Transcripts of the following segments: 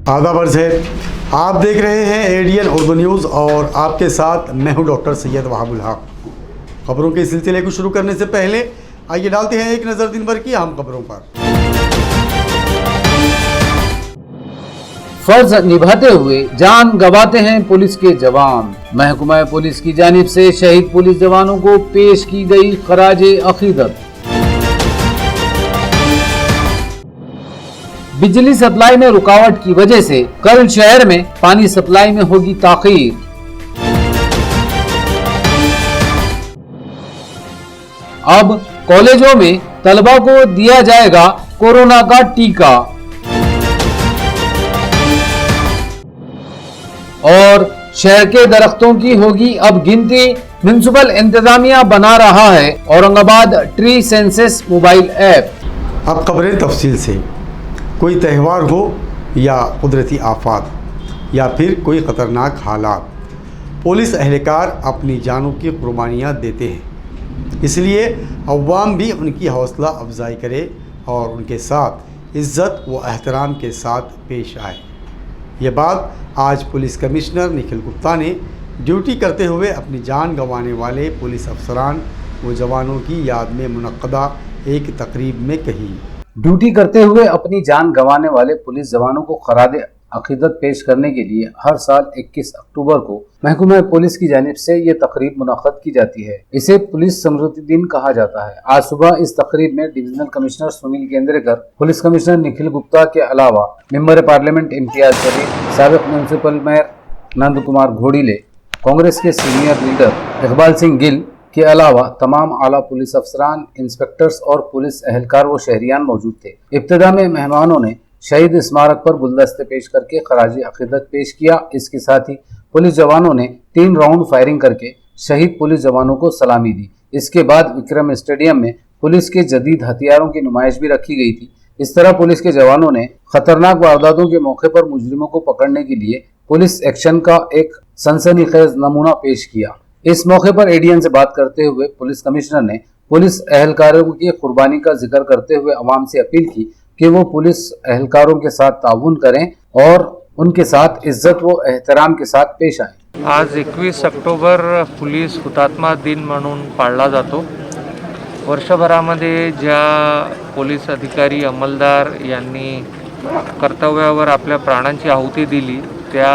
आदाब अर्ज़ है, आप देख रहे हैं एडीएन उर्दू न्यूज़ और आपके साथ मैं हूं डॉक्टर सैयद वहाबुल हक। खबरों के सिलसिले को शुरू करने से पहले आइए डालते हैं एक नज़र दिन भर की अहम खबरों पर। फर्ज निभाते हुए जान गंवाते हैं पुलिस के जवान। महकमा पुलिस की जानिब से शहीद पुलिस जवानों को पेश की गई खराजे अकीदत। बिजली सप्लाई में रुकावट की वजह से कल शहर में पानी सप्लाई में होगी ताखीर। अब कॉलेजों में तलबा को दिया जाएगा कोरोना का टीका। और शहर के दरख्तों की होगी अब गिनती। म्युनिसिपल इंतजामिया बना रहा है Aurangabad tree census mobile app. अब खबरें तफसील से। कोई त्यौहार हो या कुदरती आफत या फिर कोई ख़तरनाक हालात, पुलिस एहलकार अपनी जानों की कुर्बानियाँ देते हैं। इसलिए अवाम भी उनकी हौसला अफजाई करे और उनके साथ इज़्ज़त व एहतराम के साथ पेश आए। ये बात आज पुलिस कमिश्नर निखिल गुप्ता ने ड्यूटी करते हुए अपनी जान गंवाने वाले पुलिस अफसरान व जवानों की याद में मुनक्कदा एक तकरीब में कही। ड्यूटी करते हुए अपनी जान गंवाने वाले पुलिस जवानों को खराजे अकीदत पेश करने के लिए हर साल 21 अक्टूबर को महकमा पुलिस की जानिब से ये तकरीब मुनक्कद की जाती है। इसे पुलिस स्मृति दिन कहा जाता है। आज सुबह इस तकरीब में divisional commissioner Sunil Kendrekar, police commissioner Nikhil Gupta के अलावा मेंबर पार्लियामेंट इम्तियाज शरीफ, साबिक म्युनिसिपल मेयर नंद कुमार घोड़ीले, कांग्रेस के सीनियर लीडर इकबाल सिंह गिल के अलावा तमाम आला पुलिस अफसरान, इंस्पेक्टर्स और पुलिस एहलकार व शहरियान मौजूद थे। इब्तिदा में मेहमानों ने शहीद स्मारक पर गुलदस्ते पेश करके खराजी अकीदत पेश किया। इसके साथ ही पुलिस जवानों ने 3 राउंड फायरिंग करके शहीद पुलिस जवानों को सलामी दी। इसके बाद विक्रम स्टेडियम में पुलिस के जदीद हथियारों की नुमाइश भी रखी गई थी। इस तरह पुलिस के जवानों ने खतरनाक वारदातों के मौके पर मुजरिमों को पकड़ने के लिए पुलिस एक्शन का एक सनसनीखेज नमूना पेश किया। इस मौके पर एडीएन से बात करते हुए पुलिस कमिश्नर ने पुलिस एहलकारों की कुर्बानी का जिक्र करते हुए अवाम से अपील की कि वो पुलिस एहलकारों के साथ ताउन करें और उनके साथ इज्जत व एहतराम के साथ पेश आएं। आज 21 ऑक्टोबर पोलीस हुतात्मा दिन म्हणून पाळला जातो। वर्षभरामध्ये ज्या पोलीस अधिकारी अंमलदार यांनी कर्तव्यावर आपल्या प्राणांची आहुती दिली त्या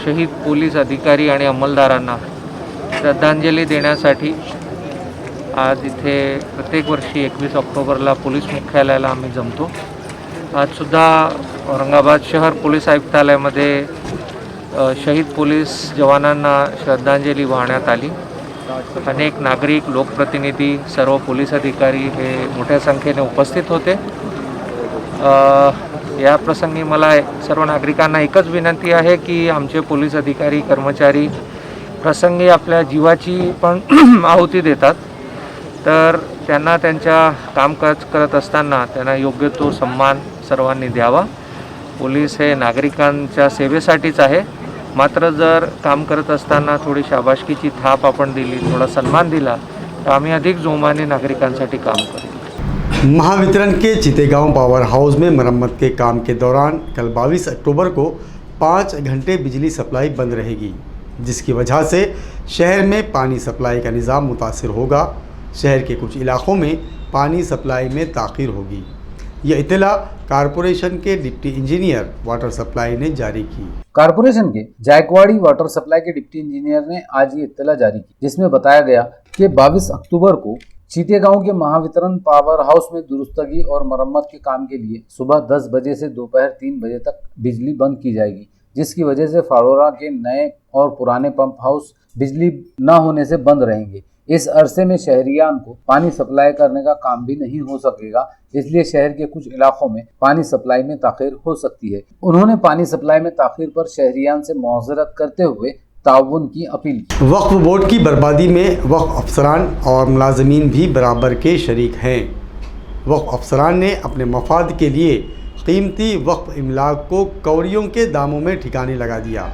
शहीद पोलीस अधिकारी आणि अंमलदारांना श्रद्धांजली देण्यासाठी आज इथे प्रत्येक वर्षी 21 ऑक्टोबरला पोलीस मुख्यालयाला आम्ही जमतो। आजसुद्धा औरंगाबाद शहर पोलीस आयुक्तालयामध्ये शहीद पोलीस जवानांना श्रद्धांजली वाहण्यात आली। अनेक नागरिक, लोकप्रतिनिधी, सर्व पोलीस अधिकारी हे मोठ्या संख्येने उपस्थित होते। या प्रसंगी मला सर्व नागरिकांना एकच विनंती आहे की आमचे पोलीस अधिकारी कर्मचारी प्रसंगी आपल्या जीवाची पण आहुती देतात, तर त्यांना त्यांच्या कामकाज करत असताना त्यांना योग्य तो सन्मान सर्वांनी द्यावा। पोलीस हे नागरिकांच्या सेवेसाठीच आहे, मात्र जर काम करत असताना थोडी शाबासकीची थाप आपण दिली, थोड़ा सन्मान दिला, तर आम्ही अधिक जोमाने नागरिकांसाठी काम करू। महावितरण के चितेगांव पावर हाउस में मरम्मत के काम के दौरान कल 22 अक्टूबर को 5 घंटे बिजली सप्लाई बंद रहेगी, जिसकी वजह से शहर में पानी सप्लाई का निज़ाम मुतासिर होगा। शहर के कुछ इलाक़ों में पानी सप्लाई में ताख़ीर होगी। यह इत्तला कारपोरेशन के डिप्टी इंजीनियर वाटर सप्लाई ने जारी की। कारपोरेशन के जायकवाड़ी वाटर सप्लाई के डिप्टी इंजीनियर ने आज ये इत्तला जारी की, जिसमें बताया गया कि 22 अक्टूबर को चीतेगांव के महावितरण पावर हाउस में दुरुस्तगी और मरम्मत के काम के लिए सुबह 10 बजे से दोपहर 3 बजे तक बिजली बंद की जाएगी, जिसकी वजह से फाड़ोरा के नए और पुराने पंप हाउस बिजली न होने से बंद रहेंगे। इस अरसे में शहरियान को पानी सप्लाई करने का काम भी नहीं हो सकेगा, इसलिए शहर के कुछ इलाकों में पानी सप्लाई में ताखीर हो सकती है। उन्होंने पानी सप्लाई में ताखीर पर शहरियान से मुआवजरत करते हुए ताउन की अपील की। वक्फ बोर्ड की बर्बादी में वक्फ अफसरान और मुलाजमीन भी बराबर के शरीक हैं। वक्फ अफसरान ने अपने मफाद के लिए कीमती वक्फ इमलाक को कौड़ियों के दामों में ठिकाने लगा दिया।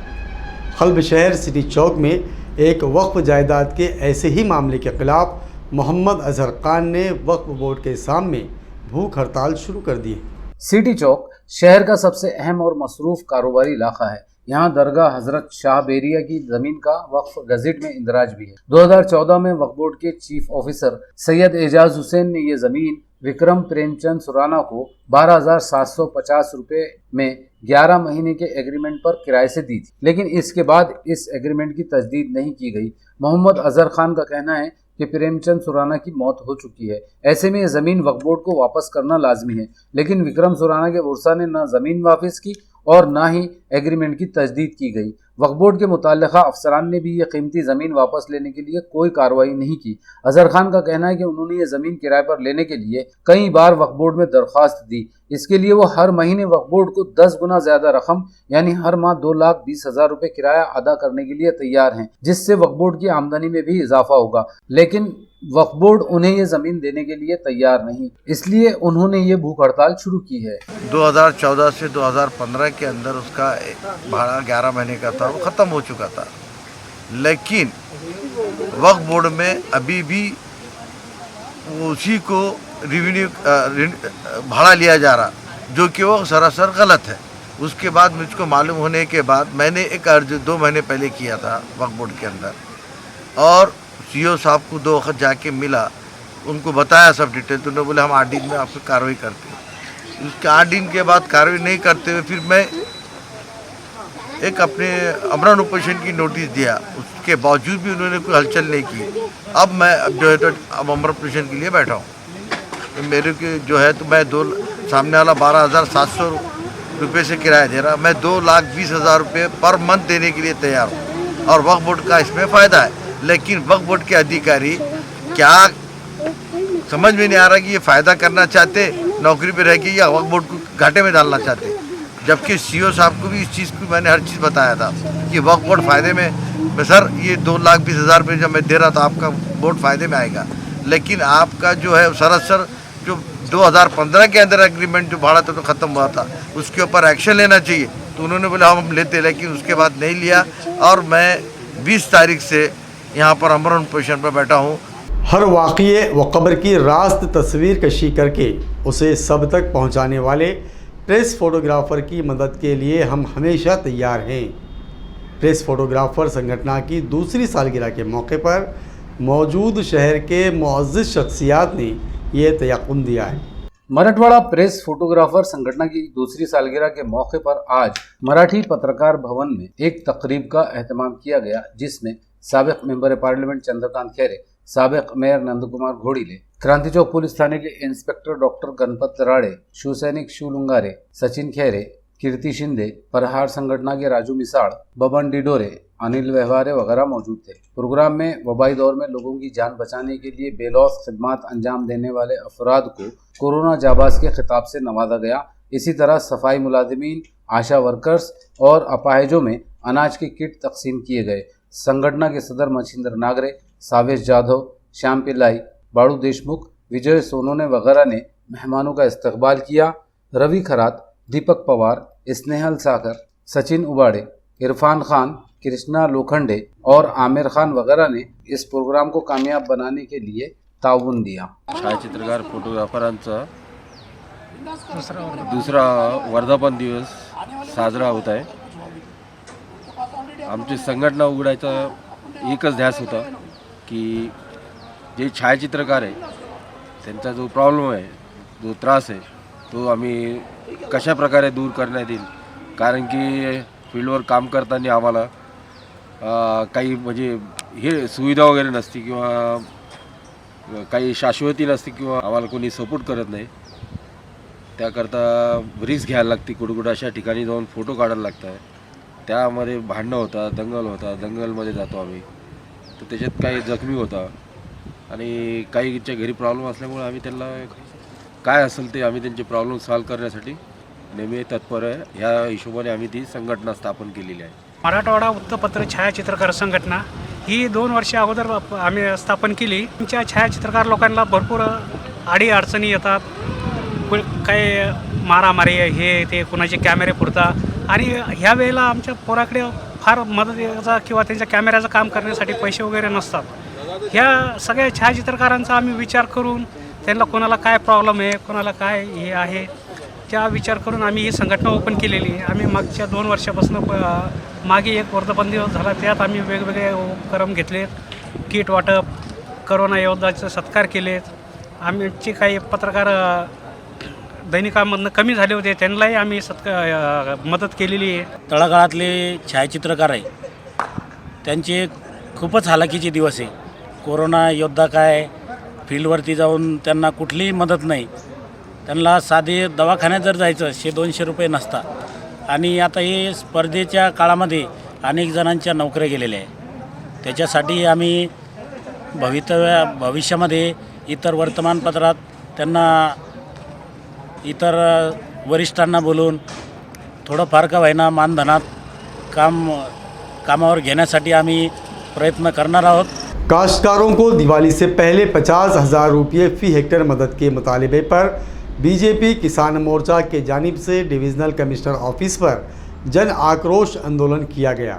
खल्ब शहर सिटी चौक में एक वक्फ जायदाद के ऐसे ही मामले के खिलाफ मोहम्मद अजहर खान ने वक्फ बोर्ड के सामने भूख हड़ताल शुरू कर दी। सिटी चौक शहर का सबसे अहम और मसरूफ कारोबारी इलाका है। यहाँ दरगाह हजरत शाह बेरिया की जमीन का वक्फ गजेट में इंदराज भी है। 2014 में वक्फ बोर्ड के चीफ ऑफिसर सैयद एजाज हुसैन ने ये जमीन विक्रम प्रेमचंद सुराना को 12,750 रुपए में 11 महीने के एग्रीमेंट पर किराए से दी थी, लेकिन इसके बाद इस एग्रीमेंट की तजदीद नहीं की गई। मोहम्मद अजहर खान का कहना है कि प्रेमचंद सुराना की मौत हो चुकी है, ऐसे में यह ज़मीन वक्फ बोर्ड को वापस करना लाजमी है, लेकिन विक्रम सुराना के वर्सा ने न ज़मीन वापस की और ना ही एग्रीमेंट की तजदीद की गई। वक्फ बोर्ड के मुताल्लिका अफसरान ने भी ये कीमती ज़मीन वापस लेने के लिए कोई कार्रवाई नहीं की। अजहर खान का कहना है कि उन्होंने ये ज़मीन किराए पर लेने के लिए कई बार वक्फ बोर्ड में दरख्वास्त दी। इसके लिए वो हर महीने वक्फ बोर्ड को 10 गुना ज़्यादा रकम यानी हर माह 2,20,000 रुपये किराया अदा करने के लिए तैयार हैं, जिससे वक्फ बोर्ड की आमदनी में भी इजाफा होगा, लेकिन वक्फ बोर्ड उन्हें ये ज़मीन देने के लिए तैयार नहीं, इसलिए उन्होंने ये भूख हड़ताल शुरू की है। 2014 से 2015 के अंदर उसका भाड़ा 11 महीने का था, वो ख़त्म हो चुका था, लेकिन वक्फ बोर्ड में अभी भी उसी को रेवेन्यू भाड़ा लिया जा रहा, जो कि वो सरासर गलत है। उसके बाद मुझको मालूम होने के बाद मैंने एक अर्ज 2 महीने पहले किया था वक्फ बोर्ड के अंदर, और सीओ साहब को 2 वक्त जाके मिला, उनको बताया सब डिटेल, तो उन्होंने बोले हम 8 दिन में आपकी कार्रवाई करते हैं। उसके 8 दिन के बाद कार्रवाई नहीं करते हुए फिर मैं एक अपने अमरण उपोषण की नोटिस दिया, उसके बावजूद भी उन्होंने कोई हलचल नहीं की। अब मैं जो है तो अब अमरण उपोषण के लिए बैठा हूँ। तो मेरे के जो है तो मैं सामने वाला 12,700 रुपये से किराया दे रहा, मैं 2,20,000 रुपये पर मंथ देने के लिए तैयार हूँ, और वक्फ बोर्ड का इसमें फ़ायदा है। लेकिन वक्फ बोर्ड के अधिकारी क्या समझ में नहीं आ रहा कि ये फ़ायदा करना चाहते नौकरी पे रह के, या वक्फ बोर्ड को घाटे में डालना चाहते। जबकि सीओ साहब को भी इस चीज़ को मैंने हर चीज़ बताया था कि वक्फ बोर्ड फ़ायदे में सर ये 2,20,000 रुपये जब मैं दे रहा था आपका बोर्ड फ़ायदे में आएगा, लेकिन आपका जो है सरासर जो 2015 के अंदर एग्रीमेंट जो भाड़ा था तो ख़त्म हुआ था, उसके ऊपर एक्शन लेना चाहिए। तो उन्होंने बोला हम लेते, लेकिन उसके बाद नहीं लिया, और मैं 20 तारीख से यहाँ पर अमरण पोजीशन पर बैठा हूँ। हर वाक़ये व क़ब्र की रास्त तस्वीर कशी करके उसे सब तक पहुँचाने वाले प्रेस फोटोग्राफ़र की मदद के लिए हम हमेशा तैयार हैं। प्रेस फोटोग्राफ़र संगठन की दूसरी सालगिरह के मौके पर मौजूद शहर के मुअज़्ज़ज़ शख्सियात ने ये तयक़ुन दिया है। मराठवाड़ा प्रेस फोटोग्राफर संगठन की दूसरी सालगिरह के मौके पर आज मराठी पत्रकार भवन में एक तकरीब का एहतमाम किया गया, जिसमें साबिक़ मेंबर पार्लियामेंट चंद्रकांत खैरे, साबिक़ मेयर नंदकुमार घोड़ीले, क्रांति चौक पुलिस थाने के इंस्पेक्टर डॉक्टर गणपत राड़े, शिवसैनिक शिव लुंगारे, सचिन खैरे, कीर्ति शिंदे, प्रहार संगठन के राजू मिसाड़, बबन डिडोरे, अनिल व्यवहारे वगैरह मौजूद थे। प्रोग्राम में वबाई दौर में लोगों की जान बचाने के लिए बेलौस खिदमात अंजाम देने वाले अफराद को कोरोना जाबाज के खिताब से नवाजा गया। इसी तरह सफाई मुलाजिमीन, आशा वर्कर्स और अपाहिजों में अनाज के किट तकसीम किए गए। संगठन के सदर मच्छिंद्र नागरे, सावेश जाधव, श्याम पिल्लाई, बाड़ू देशमुख, विजय सोनोने वगैरह ने मेहमानों का इस्तकबाल किया। रवि खरात, दीपक पवार, स्नेहल साकर, सचिन उबाड़े, इरफान खान, कृष्णा लोखंडे और आमिर खान वगैरह ने इस प्रोग्राम को कामयाब बनाने के लिए ताउन दिया। छायाचित्रकार फोटोग्राफरांचा दुसरा वर्धापन दिवस साजरा होत आहे। आमची संघटना उघडायचा एकच ध्यास होता की जे छायाचित्रकार आहे त्यांचा जो प्रॉब्लेम आहे, जो त्रास आहे, तो आम्ही कशा प्रकारे दूर करण्यात येईल। कारण की फील्डवर काम करताना आम्हाला काही म्हणजे हे सुविधा वगैरे नसती किंवा काही शाश्वती नसती किंवा आम्हाला कोणी सपोर्ट करत नाही। त्याकरता रिस्क घ्यायला लागते, कुठं अशा ठिकाणी जाऊन फोटो काढायला लागतात। त्यामध्ये भांडणं होतात, दंगल होतात, दंगलमध्ये जातो आम्ही, तर त्याच्यात काही जखमी होतात आणि काहीच्या घरी प्रॉब्लेम असल्यामुळे आम्ही त्यांना काय असेल ते आम्ही त्यांचे प्रॉब्लेम सॉल्व्ह करण्यासाठी नेहमी तत्पर आहे। ह्या हिशोबाने आम्ही ती संघटना स्थापन केलेली आहे। मराठवाडा वृत्तपत्र छायाचित्रकार संघटना ही 2 वर्ष अगोदर आम्ही स्थापन केली। तुमच्या छायाचित्रकार लोकांना भरपूर अडी अडचणी येतात, काही मारामारी हे ते कुणाचे कॅमेरे फुटतात आणि ह्या वेळेला आमच्या पोराकडे फार मदतीचा किंवा त्यांच्या कॅमेऱ्याचं काम करण्यासाठी पैसे वगैरे नसतात। ह्या सगळ्या छायाचित्रकारांचा आम्ही विचार करून त्यांना कोणाला काय प्रॉब्लेम आहे, कोणाला काय हे आहे, त्या विचार करून आम्ही ही संघटना ओपन केलेली आहे. आम्ही मागच्या 2 वर्षापासून मागे एक वर्धापन दिवस झाला, त्यात आम्ही वेगवेगळे उपक्रम घेतले, किट वाटप, करोना योद्धाचे सत्कार केलेत. आमचे काही पत्रकार दैनिकामधनं कमी झाले होते, त्यांनाही आम्ही मदत केलेली आहे. तळागाळातले छायाचित्रकार आहे, त्यांचे खूपच हालाकीचे दिवस आहे. कोरोना योद्धा काय फील्डवरती जाऊन त्यांना कुठलीही मदत नाही. त्यांना साधे दवाखान्यात जर जायचं 100-200 रुपये नसता. आणि आता हे स्पर्धेच्या काळामध्ये अनेक जणांच्या नोकऱ्या गेलेल्या आहे. त्याच्यासाठी आम्ही भविष्यामध्ये इतर वर्तमानपत्रात त्यांना इतर वरिष्ठांना बोलून थोडंफार का होईना मानधनात कामावर घेण्यासाठी आम्ही प्रयत्न करणार आहोत. काश्तकारों को दिवाली से पहले 50,000 रुपये फी हेक्टेयर मदद के मुतालिबे पर बीजेपी किसान मोर्चा के जानिब से डिविज़नल कमिश्नर ऑफिस पर जन आक्रोश आंदोलन किया गया,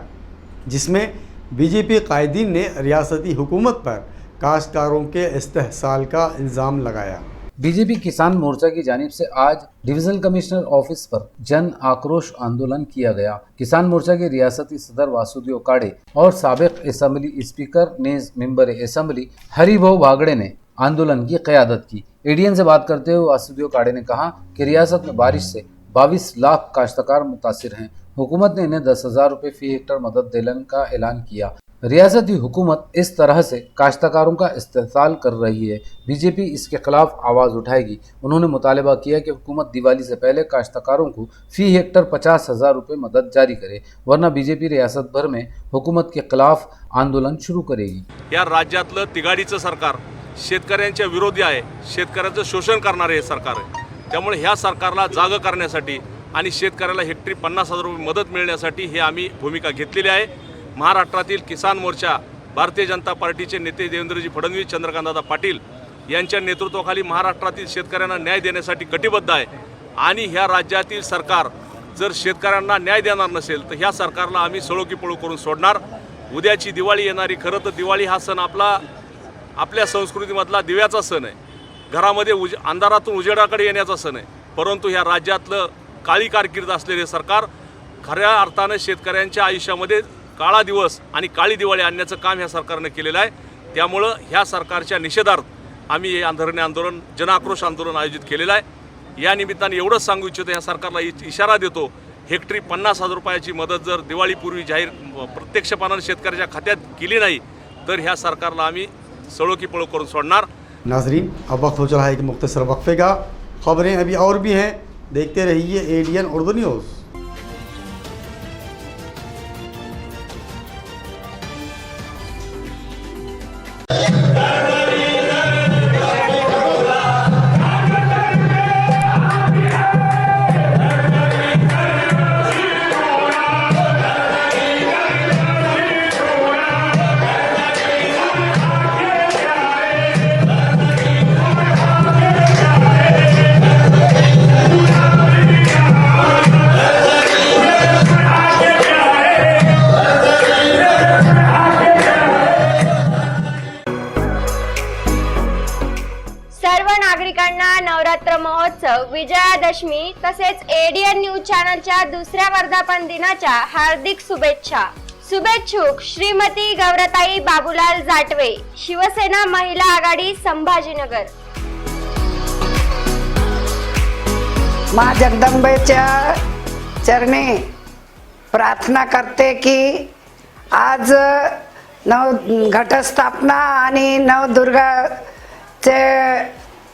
जिसमें बीजेपी कायदीन ने रियासती हुकूमत पर काश्तकारों के इस्तेहसाल का इल्ज़ाम लगाया। बीजेपी किसान मोर्चा की जानिब से आज डिविजनल कमिश्नर ऑफिस पर जन आक्रोश आंदोलन किया गया। किसान मोर्चा के रियासती सदर वासुदेव काड़े और साबिक असेंबली स्पीकर नेज मेंबर असेंबली हरिभाऊ भागड़े ने आंदोलन की क़यादत की। एडीएन से बात करते हुए वासुदेव काड़े ने कहा कि रियासत में बारिश से 22 लाख काश्तकार मुतासिर हैं। हुकूमत ने इन्हें 10,000 रुपये फी हेक्टर मदद देने का ऐलान किया। रियासती हुकूमत इस तरह से काश्तकारों का इस्तेहसाल कर रही है, बीजेपी इसके खिलाफ आवाज़ उठाएगी। उन्होंने मुतालबा किया कि हुकूमत दिवाली से पहले काश्तकारों को फी हेक्टर 50,000 रुपये मदद जारी करे, वरना बीजेपी रियासत भर में हुकूमत के खिलाफ आंदोलन शुरू करेगी। या राज्यातलं तिघाडीचं सरकार शेतकऱ्यांच्या विरोधी आहे, शेतकऱ्यांचं शोषण करणारे हे सरकार आहे। त्यामुळे ह्या सरकारला जाग करण्यासाठी आणि शेतकऱ्याला हेक्टरी 50,000 रुपये मदत मिळण्यासाठी हे आम्ही भूमिका घेतलेली आहे। महाराष्ट्रातील किसान मोर्चा भारतीय जनता पार्टीचे नेते देवेंद्रजी फडणवीस, चंद्रकांतदादा पाटील यांच्या नेतृत्वाखाली महाराष्ट्रातील शेतकऱ्यांना न्याय देण्यासाठी कटिबद्ध आहे। आणि ह्या राज्यातील सरकार जर शेतकऱ्यांना न्याय देणार नसेल तर ह्या सरकारला आम्ही सळो की पळो करून सोडणार। उद्याची दिवाळी येणारी, खरं तर दिवाळी हा सण आपल्या संस्कृतीमधला दिव्याचा सण आहे, घरामध्ये अंधारातून उजेडाकडे येण्याचा सण आहे। परंतु ह्या राज्यातलं काळी कारकीर्द असलेले सरकार खऱ्या अर्थाने शेतकऱ्यांच्या आयुष्यामध्ये काळा दिवस आणि काळी दिवाळी आणण्याचं काम ह्या सरकारने केलेलं आहे। त्यामुळं ह्या सरकारच्या निषेधार्थ आम्ही हे धरणे आंदोलन, जनाक्रोश आंदोलन आयोजित केलेलं आहे। या निमित्ताने एवढंच सांगू इच्छितो, ह्या सरकारला इशारा देतो, हेक्टरी 50,000 रुपयाची मदत जर दिवाळीपूर्वी जाहीर प्रत्यक्षपणाने शेतकऱ्याच्या खात्यात केली नाही तर ह्या सरकारला आम्ही सळो की पळो करून सोडणार। नाजरीन, अब वक्त हो चला है एक मुख्तसर वक्फे का। खबरें अभी और भी हैं, देखते रहिए एडीएन उर्दू न्यूज़। नवरात्र महोत्सव, विजयादशमी तसेच एडीएन न्यूज चॅनलच्या दुसऱ्या वर्धापन दिनाच्या हार्दिक शुभेच्छा। शुभेच्छुक श्रीमती गौरताई बाबूलाल जाटवे, शिवसेना महिला आघाडी, संभाजीनगर। माँ जगदंबेच्या चरणी प्रार्थना करते की आज घटस्थापना आणि नवदुर्गाचे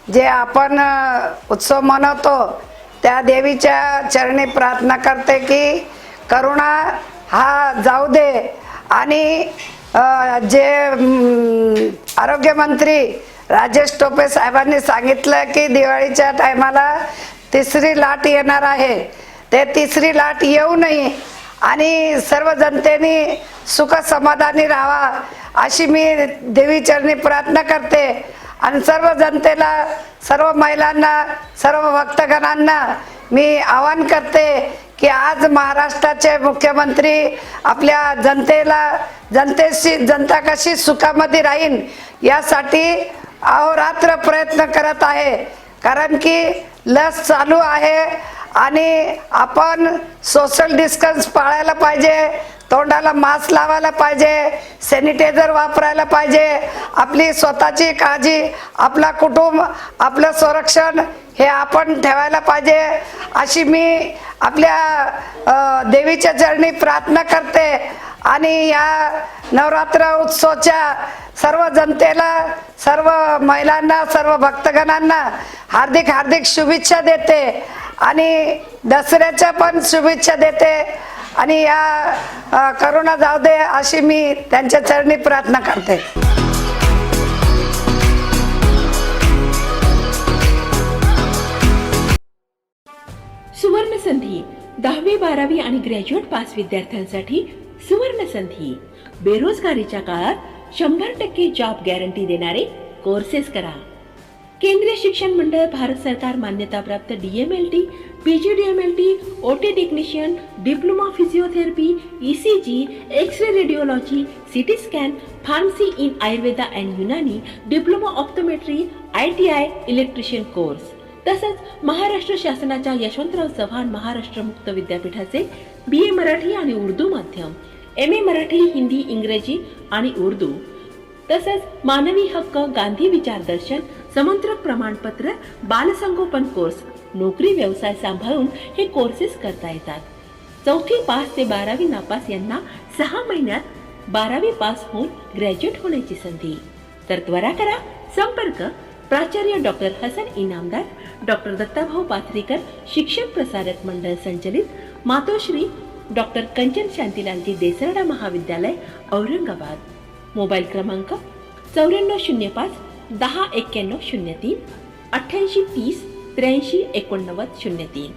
जे आपण उत्सव मनवतो त्या देवीच्या चरणी प्रार्थना करते की करोना हा जाऊ दे आणि जे आरोग्यमंत्री राजेश टोपे साहेबांनी सांगितलं की दिवाळीच्या टायमाला तिसरी लाट येणार आहे, ते तिसरी लाट येऊ नये आणि सर्व जनतेने सुख समाधानी राहावा अशी मी देवी चरणी प्रार्थना करते। आणि सर्व जनतेला, सर्व महिलांना, सर्व भक्तगणांना मी आवाहन करते की आज महाराष्ट्राचे मुख्यमंत्री आपल्या जनता कशी सुखामध्ये राहील यासाठी अहोरात्र प्रयत्न करत आहे। कारण की लस चालू आहे आणि आपण सोशल डिस्टन्स पाळायला पाहिजे, तोंडाला मास्क लावायला पाहिजे, सॅनिटायझर वापरायला पाहिजे, आपली स्वतःची काळजी, आपला कुटुंब, आपलं संरक्षण हे आपण ठेवायला पाहिजे अशी मी आपल्या देवीच्या चरणी प्रार्थना करते आणि या नवरात्र उत्सवाच्या सर्व जनतेला, सर्व महिलांना, सर्व भक्तगणांना हार्दिक हार्दिक शुभेच्छा देते आणि दसऱ्याच्या पण शुभेच्छा देते आणि या करोना जाऊ दे अशी मी त्यांच्या चरणी प्रार्थना करते. सुवर्ण संधी 10वी 12वी आणि ग्रॅज्युएट पास विद्यार्थ्यांसाठी सुवर्ण संधी. बेरोजगारीच्या काळात 100% जॉब गॅरंटी देणारे कोर्सेस करा. केंद्रीय शिक्षण मंडळ, भारत सरकार मान्यताप्राप्त DMLT, PGDMLT, OT technician, diploma physiotherapy, ECG, X-ray radiology, CT scan, pharmacy in Ayurveda and Unani, diploma optometry, ITI electrician course. तसंच महाराष्ट्र शासनाच्या यशवंतराव चव्हाण महाराष्ट्र मुक्त विद्यापीठाचे BA मराठी आणि उर्दू माध्यम, MA मराठी, हिंदी, इंग्रजी आणि उर्दू, तसंच मानवी हक्क, गांधी विचार दर्शन, समंत्रक प्रमाणपत्र, बालसंगोपन कोर्स, नोकरी व्यवसाय सांभाळून हे कोर्सेस करता येतात. 4थी पास ते 12वी नापास यांना 6 महिन्यात 12वी पास होऊन ग्रॅज्युएट होण्याची संधी. तर त्वरा करा. संपर्क प्राचार्य डॉक्टर हसन इनामदार, डॉक्टर दत्ताभाऊ पाथरीकर, शिक्षण प्रसारक मंडळ संचलित, मातोश्री डॉक्टर कंचन शांतीलालजी देसरडा महाविद्यालय, औरंगाबाद. मोबाईल क्रमांक 9405 10 91 03 88 30 83 89 03.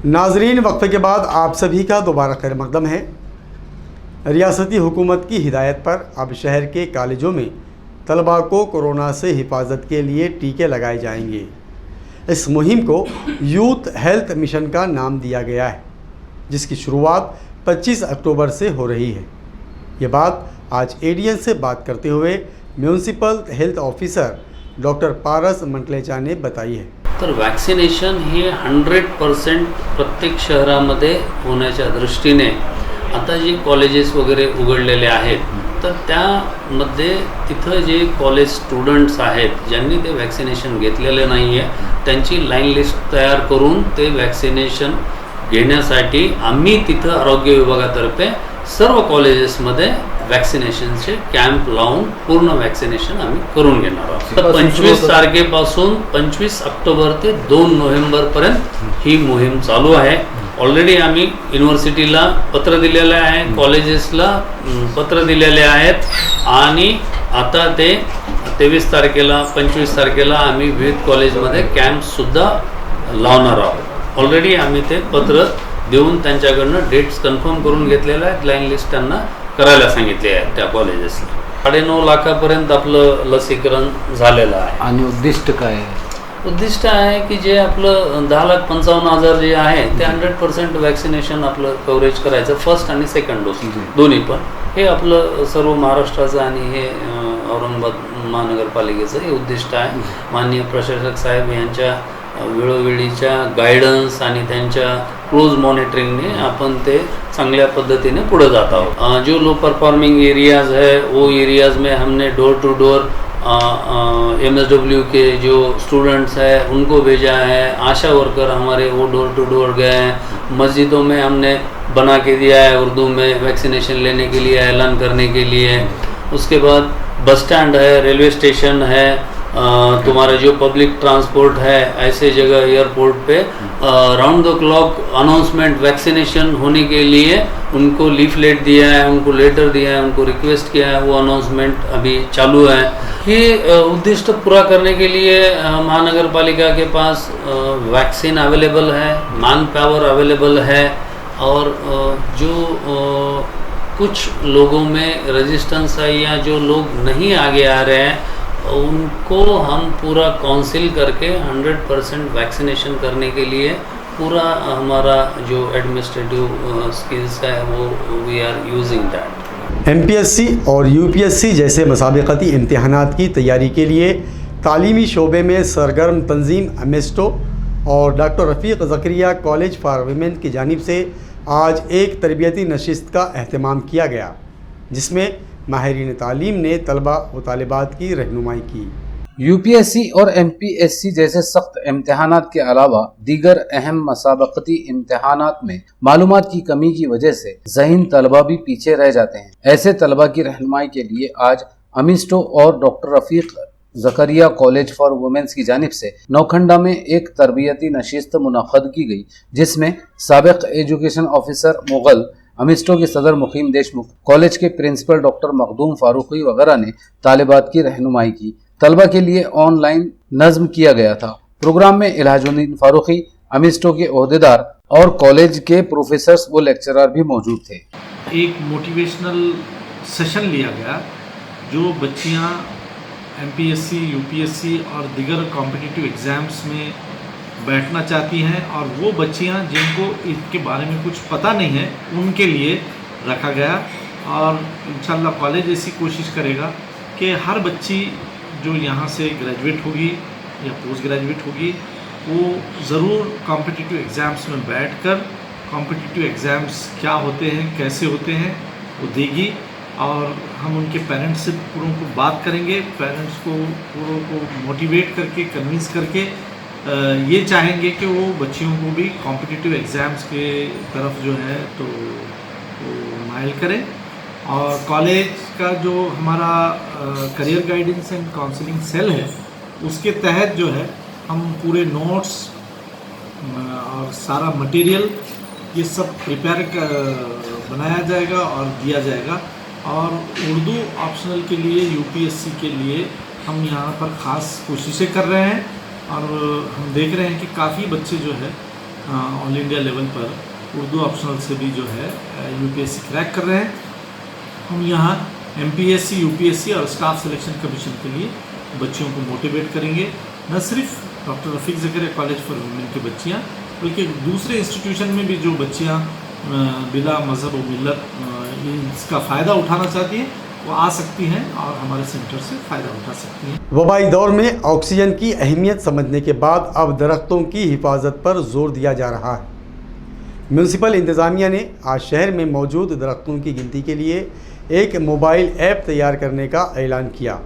नाजरीन, वक्फे के बाद आप सभी का दोबारा खैर मकदम है. रियासती हुकूमत की हिदायत पर अब शहर के कॉलेजों में तलबा को कोरोना से हिफाजत के लिए टीके लगाए जाएंगे. इस मुहिम को यूथ हेल्थ मिशन का नाम दिया गया है, जिसकी शुरुआत 25 अक्टूबर से हो रही है. ये बात आज ADN से बात करते हुए म्युनिसिपल हेल्थ ऑफिसर डॉक्टर पारस मंटलेचा ने बताई है. तर वॅक्सिनेशन हे 100% प्रत्येक शहरामध्ये होण्याच्या दृष्टीने आता जे कॉलेजेस वगैरे उघडलेले आहेत, तर त्यामध्ये तिथं जे कॉलेज स्टुडंट्स आहेत ज्यांनी ते वॅक्सिनेशन घेतलेले नाही आहे, त्यांची लाईन लिस्ट तयार करून ते वॅक्सिनेशन घेण्यासाठी आम्ही तिथं आरोग्य विभागातर्फे सर्व कॉलेजेसमध्ये वॅक्सिनेशनचे कॅम्प लावून पूर्ण वॅक्सिनेशन आम्ही करून घेणार आहोत. तर 25 तारखेपासून 25 ऑक्टोबर ते 2 नोव्हेंबरपर्यंत ही मोहीम चालू आहे. ऑलरेडी आम्ही युनिव्हर्सिटीला पत्र दिलेलं आहे, कॉलेजेसला पत्र दिलेले आहेत आणि आता ते 23 तारखेला 25 तारखेला आम्ही विविध कॉलेजमध्ये कॅम्पसुद्धा लावणार आहोत. ऑलरेडी आम्ही ते पत्र देऊन त्यांच्याकडनं डेट्स कन्फर्म करून घेतलेल्या आहेत. लाईन लिस्ट त्यांना करायला सांगितले आहे त्या कॉलेजेसला. 9.5 लाखापर्यंत आपलं लसीकरण झालेलं आहे. आणि उद्दिष्ट काय आहे? उद्दिष्ट आहे की जे आपलं 10,55,000 जे आहे ते 100% वॅक्सिनेशन आपलं कव्हरेज करायचं, फर्स्ट आणि सेकंड डोस दोन्ही पण. हे आपलं सर्व महाराष्ट्राचं आणि हे औरंगाबाद महानगरपालिकेचं हे उद्दिष्ट आहे. माननीय प्रशासक साहेब यांच्या वेळोवेळीच्या गायडन्स आणि त्यांच्या क्लोज मॉनिटरिंगने आपण ते चांगल्या पद्धतीने पुढे जात आहोत. जो लो परफॉर्मिंग एरियाज़ है वो एरियाज़ में हमने डोर टू डोर MSW के जो स्टूडेंट्स हैं उनको भेजा है. आशा वर्कर हमारे वो डोर टू डोर गए हैं. मस्जिदों में हमने बना के दिया है उर्दू में वैक्सीनेशन लेने के लिए, ऐलान करने के लिए. उसके बाद बस स्टैंड है, रेलवे स्टेशन है, तुम्हारा जो पब्लिक ट्रांसपोर्ट है, ऐसे जगह एयरपोर्ट पे round the clock announcement vaccination होने के लिए उनको लीफलेट दिया है, उनको लेटर दिया है, उनको रिक्वेस्ट किया है. वो अनाउंसमेंट अभी चालू है. ये उद्दिष्ट पूरा करने के लिए महानगर पालिका के पास वैक्सीन अवेलेबल है, मैन पावर अवेलेबल है और जो कुछ लोगों में रेजिस्टेंस है या जो लोग नहीं आगे आ रहे हैं उनको हम पूरा काउंसिल करके 100% वैक्सीनेशन करने के लिए पूरा हमारा जो एडमिनिस्ट्रेटिव स्किल्स है वो we are using that. MPSC और यूपीएससी जैसे मुसाबिकती इम्तिहानात की तैयारी के लिए तालीमी शोबे में सरगर्म तंजीम एमिस्टो और doctor Rafiq Zakaria college for women की जानिब से आज एक तरबियती नशिस्त का अहतमाम किया गया, जिसमें माहिरीन तालीम ने तलबा व तालिबात की रहनुमाई की। यूपीएससी और एमपीएससी जैसे सख्त इम्तिहानात के अलावा दीगर अहम मसाबकती इम्तिहानात में मालूमात की कमी की वजह से ज़हीन तलबा भी पीछे रह जाते हैं। ऐसे तलबा की रहनुमाई के लिए आज अमिस्टो और doctor Rafiq Zakaria college for womens की जानिब से नौखंडा में एक तरबियती नशिस्त मुनक़द की गई, जिसमें साबिक़ एजुकेशन ऑफिसर मुग़ल, अमिस्टो के सदर मुकीम देशमुख, कॉलेज के प्रिंसिपल डॉक्टर मखदूम फारूकी वगैरह ने तालिबात की रहनुमाई की। तलबा के लिए ऑनलाइन नज़्म किया गया था। प्रोग्राम में इलाजुद्दीन फारूकी, अमिस्टो के ओहदेदार और कॉलेज के प्रोफेसर्स व लेक्चरर भी मौजूद थे। एक मोटिवेशनल सेशन लिया गया जो बच्चियां एमपीएससी, यूपीएससी और दीगर कॉम्पिटिटिव एग्ज़ाम्स में बैठना चाहती हैं और वो बच्चियां जिनको इसके बारे में कुछ पता नहीं है उनके लिए रखा गया। और इंशाल्लाह कॉलेज ऐसी कोशिश करेगा कि हर बच्ची जो यहाँ से ग्रेजुएट होगी या पोस्ट ग्रेजुएट होगी वो ज़रूर कॉम्पिटिटिव एग्ज़ाम्स में बैठकर कॉम्पिटिटिव एग्ज़ाम्स क्या होते हैं, कैसे होते हैं वो देगी। और हम उनके पेरेंट्स से पूरों को बात करेंगे, पेरेंट्स को पूरों को मोटिवेट करके, कन्विंस करके ये चाहेंगे कि वो बच्चियों को भी कॉम्पिटिटिव एग्ज़ाम्स के तरफ जो है तो वो माइल करें। और कॉलेज का जो हमारा career guidance and counselling cell है उसके तहत जो है हम पूरे नोट्स और सारा मटेरियल ये सब प्रिपेयर बनाया जाएगा और दिया जाएगा। और उर्दू ऑप्शनल के लिए, यूपीएससी के लिए हम यहाँ पर ख़ास कोशिशें कर रहे हैं और हम देख रहे हैं कि काफ़ी बच्चे जो है ऑल इंडिया लेवल पर उर्दू ऑप्शनल से भी जो है यूपीएससी क्रैक कर रहे हैं। हम यहाँ एमपीएससी, यूपीएससी और स्टाफ सिलेक्शन कमीशन के लिए बच्चियों को मोटिवेट करेंगे, न सिर्फ doctor Rafiq Zakaria college for women की बच्चियाँ बल्कि दूसरे इंस्टीट्यूशन में भी जो बच्चियाँ बिला मज़हब व मिल्लत इसका फ़ायदा उठाना चाहती हैं वो आ सकती हैं और हमारे सेंटर से फ़ायदा उठा सकती हैं। वबाई दौर में ऑक्सीजन की अहमियत समझने के बाद अब दरख्तों की हिफाजत पर जोर दिया जा रहा है। म्यूनसिपल इंतज़ामिया ने आज शहर में मौजूद दरख्तों की गिनती के लिए एक मोबाइल ऐप तैयार करने का ऐलान किया।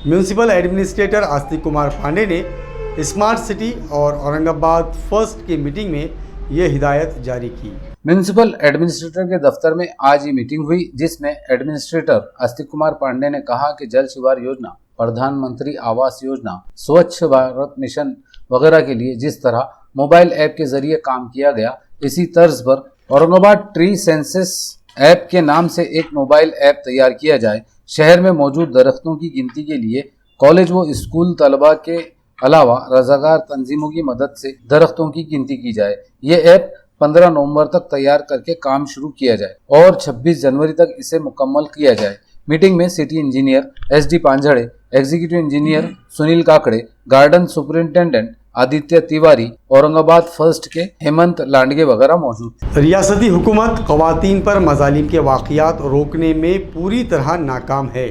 म्यूनसिपल एडमिनिस्ट्रेटर आस्तिक कुमार पांडे ने स्मार्ट सिटी और औरंगाबाद फर्स्ट की मीटिंग में ये हिदायत जारी की। म्यूनसिपल एडमिनिस्ट्रेटर के दफ्तर में आज ये मीटिंग हुई, जिसमें एडमिनिस्ट्रेटर आस्तिक कुमार पांडे ने कहा कि जल शिवार योजना, प्रधानमंत्री आवास योजना, स्वच्छ भारत मिशन वगैरह के लिए जिस तरह मोबाइल ऐप के जरिए काम किया गया, इसी तर्ज पर औरंगाबाद ट्री सेंसस ऐप के नाम से एक मोबाइल ऐप तैयार किया जाए। शहर में मौजूद दरख्तों की गिनती के लिए कॉलेज व स्कूल तलबा के अलावा रजाकार तंजीमों की मदद से दरख्तों की गिनती की जाए। ये ऐप 15 नवंबर तक तैयार करके काम शुरू किया जाए और 26 जनवरी तक इसे मुकम्मल किया जाए। मीटिंग में city engineer SD Panjhade, executive engineer Sunil Kakade, garden superintendent Aditya Tiwari, Aurangabad first के हेमंत लांडगे वगैरह मौजूद थे। रियासती हुकूमत ख़वातीन पर मज़ालिम के वाक़यात रोकने में पूरी तरह नाकाम है।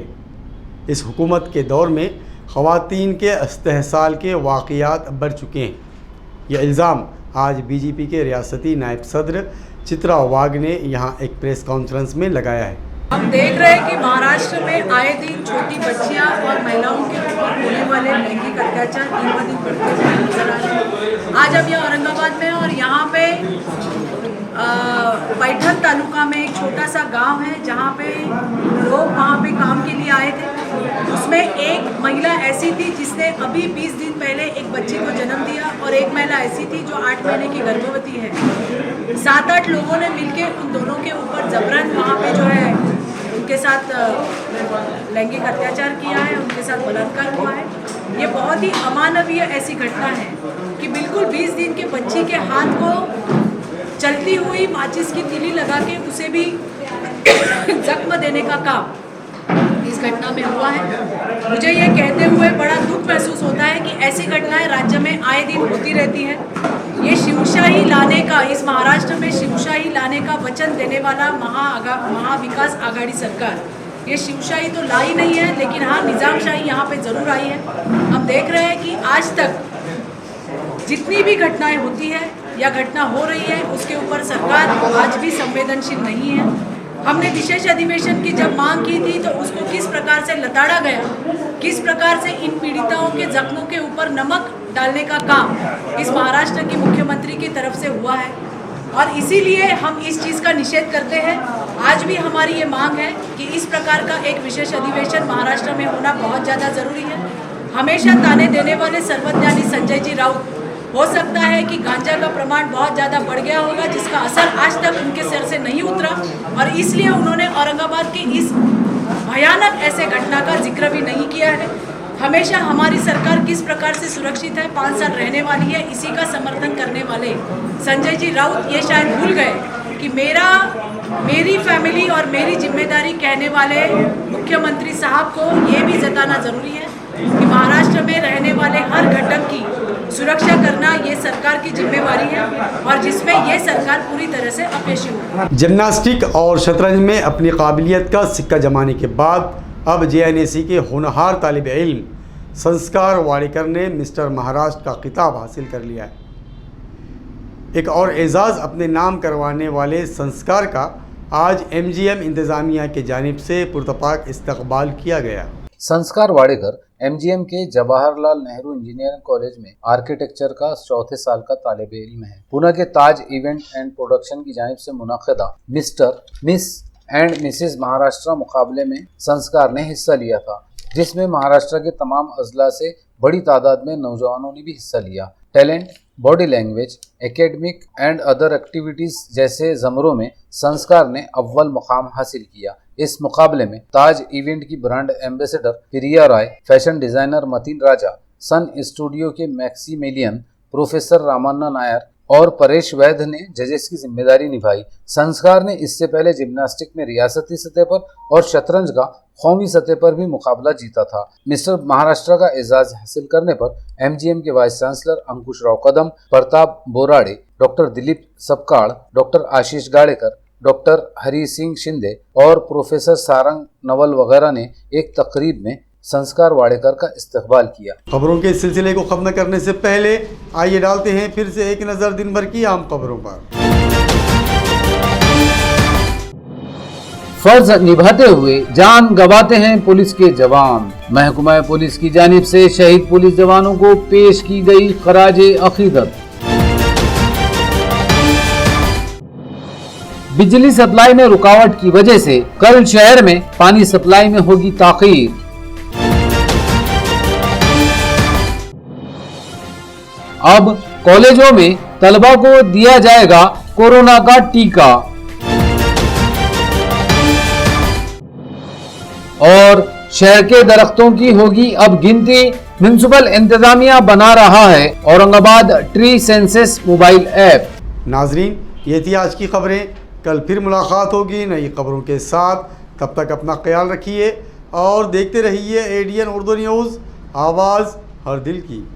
इस हुकूमत के दौर में ख़वातीन के इस्तेहसाल के वाक़यात बढ़ चुके हैं। यह इल्ज़ाम आज बीजेपी के रियासती नायब सदर चित्रा वाघ ने यहाँ एक प्रेस कॉन्फ्रेंस में लगाया है। हम देख रहे हैं कि महाराष्ट्र में आए दिन छोटी बच्चियां और महिलाओं के ऊपर होने वाले लैंगिक अत्याचार दिन ब दिन बढ़ते हुए नजर आ रहे हैं। आज अब यह औरंगाबाद में और यहाँ पे पैठन तालुका में एक छोटा सा गांव है जहाँ पे लोग वहाँ पे काम के लिए आए थे। उसमें एक महिला ऐसी थी जिसने अभी 20 दिन पहले एक बच्चे को जन्म दिया और एक महिला ऐसी थी जो 8 महीने की गर्भवती है। 7-8 लोगों ने मिलकर उन दोनों के ऊपर जबरन वहाँ पे जो है उनके साथ लैंगिक अत्याचार किया है, उनके साथ बलात्कार हुआ है। ये बहुत ही अमानवीय ऐसी घटना है कि बिल्कुल 20 दिन के बच्ची के हाथ को चलती हुई माचिस की तीली लगा के उसे भी जख्म देने का काम इस घटना में हुआ है। मुझे ये कहते हुए बड़ा दुख महसूस होता है कि ऐसी घटनाएं राज्य में आए दिन होती रहती हैं। ये शिव शिवशाही लाने का, इस महाराष्ट्र में शिवशाही लाने का वचन देने वाला महाविकास आघाड़ी सरकार, ये शिवशाही तो लाई नहीं है, लेकिन हाँ निज़ामशाही यहाँ पे ज़रूर आई है। हम देख रहे हैं कि आज तक जितनी भी घटनाएं होती है या घटना हो रही है, उसके ऊपर सरकार आज भी संवेदनशील नहीं है। हमने विशेष अधिवेशन की जब मांग की थी तो उसको किस प्रकार से लताड़ा गया, किस प्रकार से इन पीड़िताओं के जख्मों के ऊपर नमक डालने का काम इस महाराष्ट्र की मुख्यमंत्री की तरफ से हुआ है, और इसीलिए हम इस चीज़ का निषेध करते हैं। आज भी हमारी ये मांग है कि इस प्रकार का एक विशेष अधिवेशन महाराष्ट्र में होना बहुत ज़्यादा ज़रूरी है। हमेशा ताने देने वाले सर्वज्ञानी संजय जी राउत, हो सकता है कि गांजा का प्रमाण बहुत ज़्यादा बढ़ गया होगा, जिसका असर आज तक उनके सिर से नहीं उतरा, और इसलिए उन्होंने औरंगाबाद के इस भयानक ऐसे घटना का जिक्र भी नहीं किया है। हमेशा हमारी सरकार किस प्रकार से सुरक्षित है, 5 साल रहने वाली है, इसी का समर्थन करने वाले संजय जी राउत ये शायद भूल गए कि मेरी फैमिली और मेरी जिम्मेदारी कहने वाले मुख्यमंत्री साहब को ये भी जताना ज़रूरी है कि महाराष्ट्र में रहने वाले हर घटक की सुरक्षा करना ये सरकार की जिम्मेवारी है, और जिसमें ये सरकार पूरी तरह से अपेक्षी होगी। जिम्नास्टिक और शतरंज में अपनी काबिलियत का सिक्का जमाने के बाद अब JNAC के होनहार तालिब इल्म संस्कार वाडेकर ने मिस्टर महाराष्ट्र का खिताब हासिल कर लिया है। एक और एजाज़ अपने नाम करवाने वाले संस्कार का आज MGM इंतज़ामिया की जानिब से पुरतपाक इस्तकबाल किया गया। संस्कार वाडेकर MGM के जवाहरलाल नेहरू इंजीनियरिंग कॉलेज में आर्किटेक्चर का 4थे साल का तालिब इल्म है। पुणे के ताज इवेंट एंड प्रोडक्शन की जानिब से मुनाक़िदा mister, miss and mrs Maharashtra मुकाबले में संस्कार ने हिस्सा लिया था, जिसमें महाराष्ट्र के तमाम अजला से बड़ी तादाद में नौजवानों ने भी हिस्सा लिया। Talent, body language, academic and other activities जैसे ज़मरों में संस्कार ने अव्वल मुकाम हासिल किया। इस मुकाबले में ताज इवेंट की ब्रांड एम्बेसडर प्रिया राय, फैशन डिज़ाइनर मतीन राजा, सन स्टूडियो के मैक्सीमिलियन, प्रोफेसर रामान्ना नायर और परेश वैद्य ने जजेस की जिम्मेदारी निभाई। संस्कार ने इससे पहले जिम्नास्टिक में रियासती सतह पर और शतरंज का कौमी सतह पर भी मुकाबला जीता था। मिस्टर महाराष्ट्र का एजाज हासिल करने पर MGM के वाइस चांसलर अंकुश राव कदम, प्रताप बोराडे, डॉक्टर दिलीप सपकाळ, डॉक्टर आशीष गाड़ेकर, डॉक्टर हरी सिंह शिंदे और प्रोफेसर सारंग नवल वगैरह ने एक तकरीब में संस्कार वाडेकर का इस्तकबाल किया। खबरों के सिलसिले को खत्म करने से पहले आइए डालते हैं फिर से एक नज़र दिन भर की आम खबरों पर। फर्ज निभाते हुए जान गंवाते हैं पुलिस के जवान। महकमा पुलिस की जानिब से शहीद पुलिस जवानों को पेश की गई खराजे अकीदत। बिजली सप्लाई में रुकावट की वजह से कल शहर में पानी सप्लाई में होगी ताखीर। अब कॉलेजों में तलबा को दिया जाएगा कोरोना का टीका। और शहर के दरख्तों की होगी अब गिनती। म्युनिसिपल इंतजामिया बना रहा है Aurangabad tree census mobile app. नाजरीन, ये थी आज की खबरें। कल फिर मुलाकात होगी नई खबरों के साथ। तब तक अपना ख्याल रखिए और देखते रहिए ADN उर्दू न्यूज़, आवाज़ हर दिल की।